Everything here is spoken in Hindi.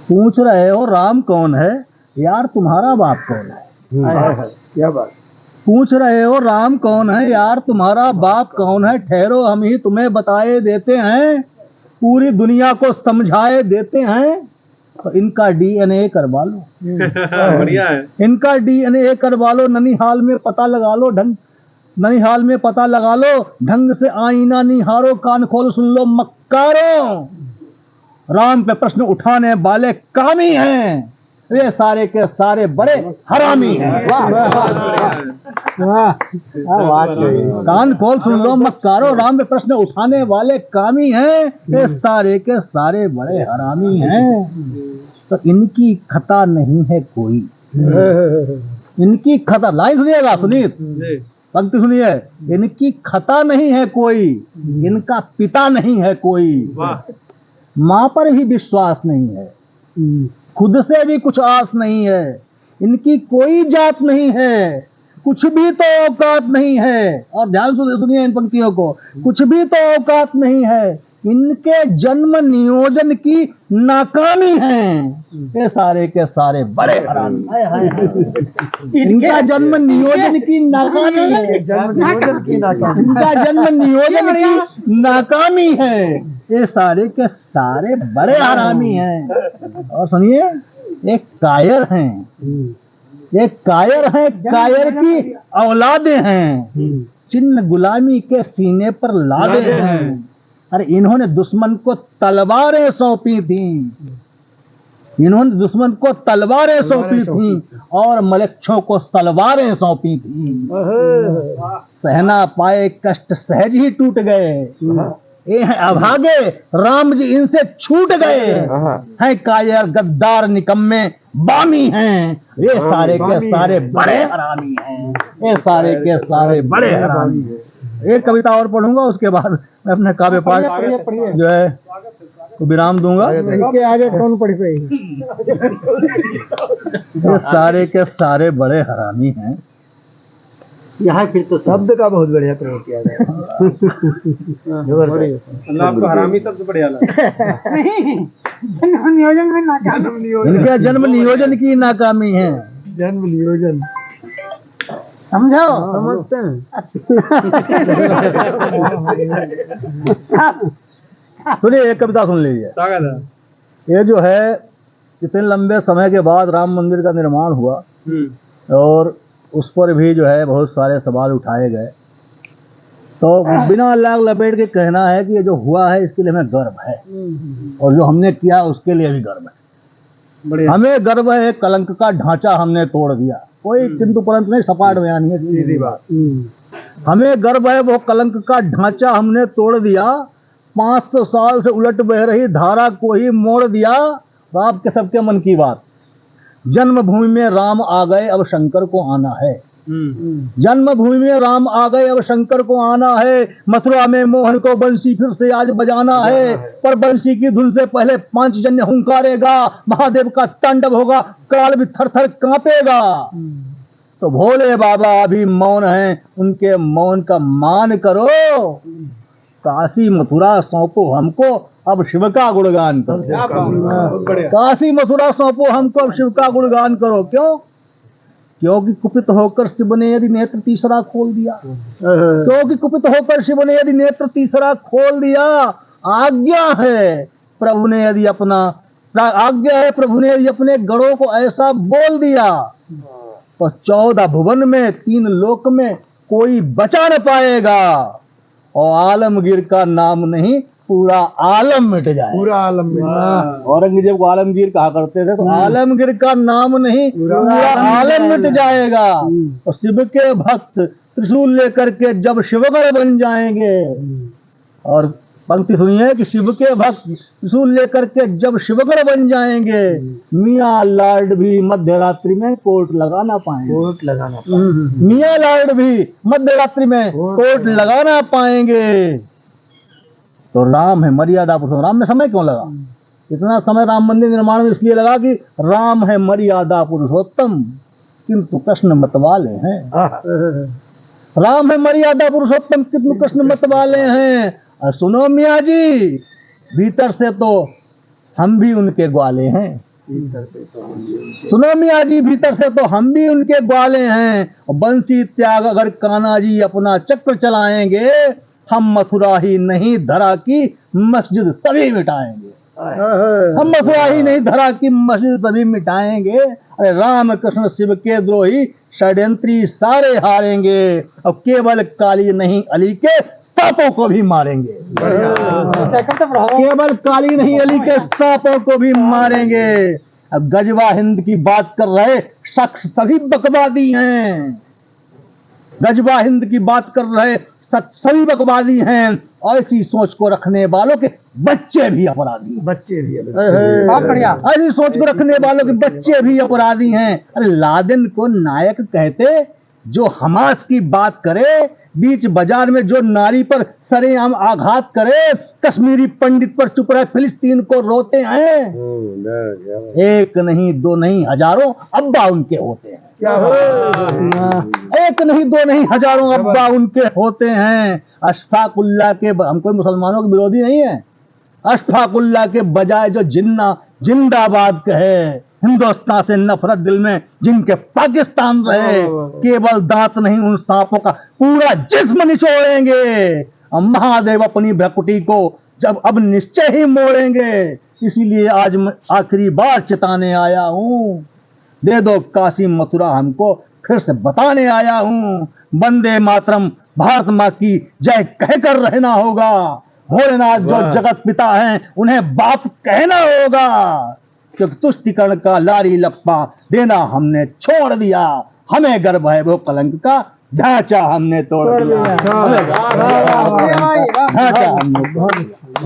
पूछ रहे हो राम कौन है, यार तुम्हारा बाप कौन है? क्या बात। पूछ रहे हो राम कौन है, यार तुम्हारा बाप कौन है? ठहरो हम ही तुम्हें बताए देते हैं, पूरी दुनिया को समझाए देते हैं। तो इनका डीएनए करवा लो, बढ़िया है। इनका डीएनए करवा लो, ननिहाल में पता लगा लो, ननिहाल में पता लगा लो, ढंग से आईना निहारो, कान खोल सुन लो मक्कारो। राम पे प्रश्न उठाने वाले कामी हैं, वे सारे के सारे बड़े हरामी हैं। वाह वाह, कान खोल सुन लो मक्कारो, राम पे प्रश्न उठाने वाले कामी हैं, वे सारे के सारे बड़े हरामी हैं। तो इनकी खता नहीं है कोई, इनकी खता, लाइन सुनिएगा, सुनीत पंक्ति सुनिए, इनकी खता नहीं है कोई, इनका पिता नहीं है कोई, माँ पर भी विश्वास नहीं है, खुद से भी कुछ आस नहीं है, इनकी कोई जात नहीं है, कुछ भी तो औकात नहीं है। और ध्यान से सुनिए इन पंक्तियों को, कुछ भी तो औकात नहीं है, इनके जन्म नियोजन की नाकामी है, ये सारे के सारे बड़े हरामी। इनका जन्म नियोजन की नाकामी है, इनका जन्म नियोजन की नाकामी है, ये सारे के सारे बड़े हरामी हैं। और सुनिए, एक कायर हैं, एक कायर हैं, कायर की औलादे हैं, चिन्ह गुलामी के सीने पर लादे हैं। अरे इन्होंने दुश्मन को तलवारें सौंपी थी, इन्होंने दुश्मन को तलवारें सौंपी थी और मलेच्छों को सलवारें सौंपी थी। सहना पाए कष्ट सहज ही टूट गए, ये हैं अभागे राम जी इनसे छूट गए, हैं कायर गद्दार निकम्मे बामी हैं, ये सारे के सारे बड़े हरामी हैं, ये सारे के सारे बड़े हरामी हैं। एक कविता और पढ़ूंगा, उसके बाद मैं अपने काव्य पाठ जो है तो विराम दूंगा। इसके आगे कौन पढ़ पाएगी। ये सारे के सारे बड़े हरामी हैं। यहाँ फिर तो शब्द का बहुत बढ़िया प्रयोग किया गया। अल्लाह आपको हरामी शब्द बढ़िया लगा। जन्म नियोजन में नाकामी, इनके जन्म नियोजन की नाकामी है। जन्म नियोजन समझो, समझते हैं। सुनिए एक कविता सुन लीजिए। ये जो है, इतने लंबे समय के बाद राम मंदिर का निर्माण हुआ और उस पर भी जो है बहुत सारे सवाल उठाए गए, तो बिना लाग लपेट के कहना है कि ये जो हुआ है इसके लिए हमें गर्व है, और जो हमने किया उसके लिए भी गर्व है। हमें गर्व है, कलंक का ढांचा हमने तोड़ दिया, कोई किंतु परंतु नहीं, सपाट बयान है, सीधी बात। हमें गर्व है, वो कलंक का ढांचा हमने तोड़ दिया, 500 साल से उलट बह रही धारा को ही मोड़ दिया। बाप के सबके मन की बात, जन्मभूमि में राम आ गए, अब शंकर को आना है। जन्मभूमि में राम आ गए, अब शंकर को आना है। मथुरा में मोहन को बंसी फिर से आज बजाना है, पर बंसी की धुन से पहले पांचजन्य हुंकारेगा, महादेव का तांडव होगा, काल भी थर थर कांपेगा। तो भोले बाबा अभी मौन हैं, उनके मौन का मान करो, काशी मथुरा सौंपो हमको, अब शिव का गुणगान करो। काशी मथुरा सौंपो हमको, अब शिव का गुणगान करो। क्यों? क्योंकि कुपित होकर शिव ने यदि नेत्र तीसरा खोल दिया, क्योंकि कुपित होकर शिव ने यदि नेत्र तीसरा खोल दिया, आज्ञा है प्रभु ने यदि अपने गणों को ऐसा बोल दिया, तो 14 भुवन में 3 लोक में कोई बचा न पाएगा, और आलमगीर का नाम नहीं पूरा आलम मिट जाए। पूरा आलम में औरंगजेब को आलमगीर कहा करते थे, तो आलमगीर का नाम नहीं पूरा आलम मिट जाएगा। और शिव के भक्त त्रिशूल लेकर के जब शिवगढ़ बन जाएंगे, और पंक्ति सुनिए कि शिव के भक्त त्रिशूल लेकर के जब शिवगढ़ बन जाएंगे, मियाँ लार्ड भी मध्य रात्रि में कोर्ट लगा ना पाएंगे। कोर्ट लगाना, मियाँ लार्ड भी मध्य रात्रि में कोर्ट लगा ना पाएंगे। तो राम है मर्यादा पुरुषोत्तम। राम में समय क्यों लगा? इतना समय राम मंदिर निर्माण में इसलिए लगा कि राम है मर्यादा पुरुषोत्तम, किंतु कृष्ण मत वाले हैं। राम है मर्यादा पुरुषोत्तम, किंतु कृष्ण मत वाले हैं। सुनो मियाँ जी, भीतर से तो हम भी उनके ग्वाले हैं, सुनो मियाँ जी, भीतर से तो हम भी उनके ग्वाले हैं। और बंसी त्याग अगर कान्हा जी अपना चक्र चलाएंगे, हम मथुरा ही नहीं धरा की मस्जिद सभी मिटाएंगे। हम मथुरा ही नहीं धरा की मस्जिद सभी मिटाएंगे। अरे राम कृष्ण शिव के द्रोही षड्यंत्री सारे हारेंगे। और केवल काली नहीं अली के सांपों को भी मारेंगे। केवल काली नहीं अली के सांपों को भी मारेंगे। अब गजवा हिंद की बात कर रहे शख्स सभी बकवादी हैं। गजवा हिंद की बात कर रहे सभी बकवादी हैं। ऐसी सोच को रखने वालों के बच्चे भी अपराधी हैं। बच्चे भी बहुत बढ़िया। ऐसी सोच को रखने वालों के बच्चे भी अपराधी हैं। अरे लादेन को नायक कहते, जो हमास की बात करे, बीच बाजार में जो नारी पर सरेआम आघात करे, कश्मीरी पंडित पर चुप रहे फिलिस्तीन को रोते हैं। एक नहीं दो नहीं हजारों अब्बा उनके होते हैं। एक नहीं दो नहीं हजारों अब्बा उनके होते हैं। अशफाकुल्ला के, हम कोई मुसलमानों के विरोधी नहीं है, अशफाकुल्ला के बजाय जो जिन्ना जिंदाबाद कहे, हिंदुस्तान से नफरत दिल में जिनके पाकिस्तान रहे, केवल दांत नहीं उन सांपों का पूरा जिस्म निचोड़ेंगे। और महादेव अपनी भ्रकुटी को जब अब निश्चय ही मोड़ेंगे। इसीलिए आज मैं आखिरी बार चिताने आया हूँ, दे दो काशी मथुरा हमको, फिर से बताने आया हूँ। वंदे मातरम, भारत माँ की जय कहकर रहना होगा। भोलेनाथ जो जगत पिता हैं, उन्हें बाप कहना होगा। क्योंकि तुष्टिकरण का लारी लप्पा देना हमने छोड़ दिया। हमें गर्व है वो कलंक का ढांचा हमने तोड़ दिया। ढांचा हमने तोड़ दिया।